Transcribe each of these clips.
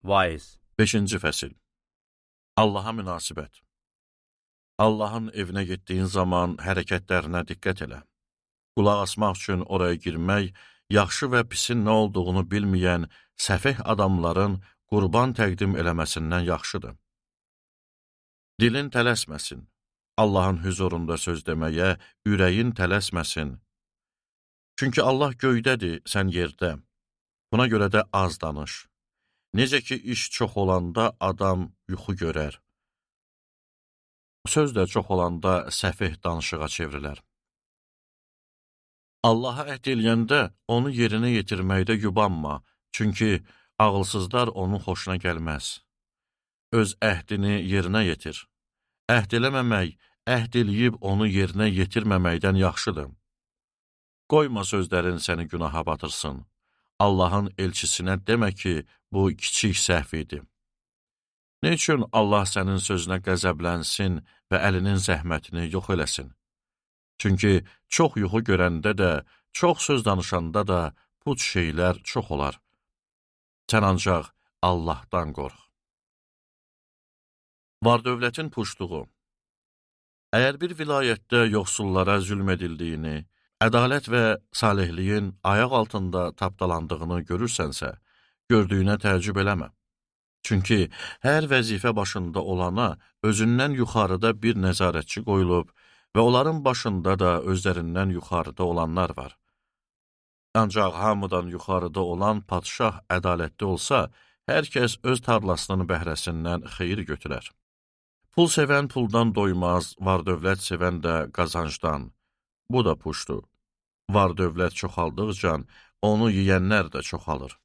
Vaiz. 5-ci fəsil. Allaha münasibət. Allahın evinə getdiyin zaman hərəkətlərinə diqqət elə. Qulaq asmaq üçün oraya girmək, yaxşı və pisin nə olduğunu bilməyən səfeh adamların qurban təqdim eləməsindən yaxşıdır. Dilin tələsməsin. Allahın hüzurunda söz deməyə ürəyin tələsməsin. Çünki Allah göydədir, sən yerdə. Buna görə də az danış. Necə ki, iş çox olanda adam yuxu görər. Söz də çox olanda səfeh danışığa çevrilər. Allaha əhd eləyəndə onu yerinə yetirməkdə yubanma, çünki ağılsızlar onun xoşuna gəlməz. Öz əhdini yerinə yetir. Əhd eləməmək, əhd eləyib onu yerinə yetirməməkdən yaxşıdır. Qoyma sözlərin səni günaha batırsın. Allahın elçisinə demə ki, bu kiçik səhv idi. Ne üçün Allah sənin sözünə qəzəblənsin və əlinin zəhmətini yox eləsin? Çünki çox yuxu görəndə də, çox söz danışanda da bu şeylər çox olar. Sən ancaq Allahdan qorx. Var-dövlətin puşluğu. Əgər bir vilayətdə yoxsullara zülm edildiyini, ədalət və salihliyin ayaq altında tapdalandığını görürsənsə, gördüyünə təəccüb eləmə. Çünki hər vəzifə başında olana özündən yuxarıda bir nəzarətçi qoyulub və onların başında da özlərindən yuxarıda olanlar var. Ancaq hamıdan yuxarıda olan padşah ədalətli olsa, hər kəs öz tarlasının bəhrəsindən xeyir götürər. Pul sevən puldan doymaz, var-dövlət sevən də qazancdan. Bu da puşdur. Var-dövlət çoxaldıqca onu yeyənlər də çoxalır.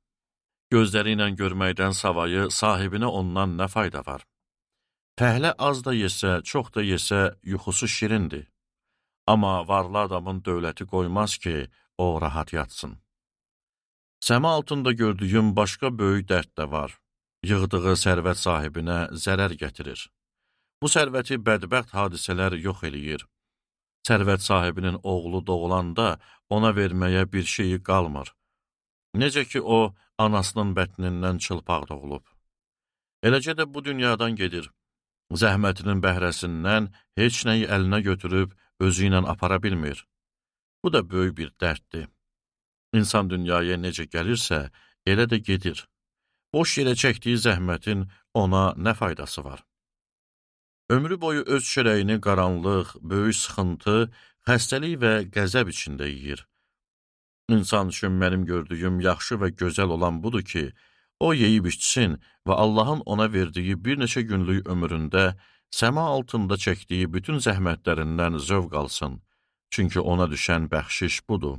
Gözləri ilə görməkdən savayı sahibinə ondan nə fayda var? Fəhlə az da yesə, çox da yesə yuxusu şirindir. Amma varlı adamın dövləti qoymaz ki, o rahat yatsın. Səma altında gördüyüm başqa böyük dərd də var. Yığdığı sərvət sahibinə zərər gətirir. Bu sərvəti bədbəxt hadisələr yox eləyir. Sərvət sahibinin oğlu doğulanda ona verməyə bir şeyi qalmır. Necə ki, o, anasının bətnindən çılpaq doğulub. Eləcə də bu dünyadan gedir. Zəhmətinin bəhrəsindən heç nəyi əlinə götürüb özü ilə apara bilmir. Bu da böyük bir dərddir. İnsan dünyaya necə gəlirsə, elə də gedir. Boş yerə çəkdiyi zəhmətin ona nə faydası var? Ömrü boyu öz çörəyini qaranlıq, böyük sıxıntı, xəstəlik və qəzəb içində yeyir. İnsan üçün mənim gördüyüm yaxşı və gözəl olan budur ki, o yeyib içsin və Allahın ona verdiyi bir neçə günlük ömründə səma altında çəkdiyi bütün zəhmətlərindən zövq alsın. Çünki ona düşən bəxşiş budur.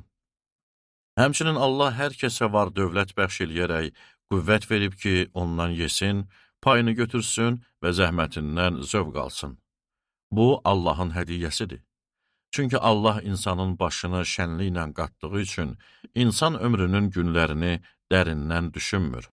Həmçinin Allah hər kəsə var dövlət bəxş eləyərək qüvvət verib ki, ondan yesin, payını götürsün və zəhmətindən zövq alsın. Bu, Allahın hədiyyəsidir. Çünki Allah insanın başını şənliklə qatdığı üçün insan ömrünün günlərini dərindən düşünmür.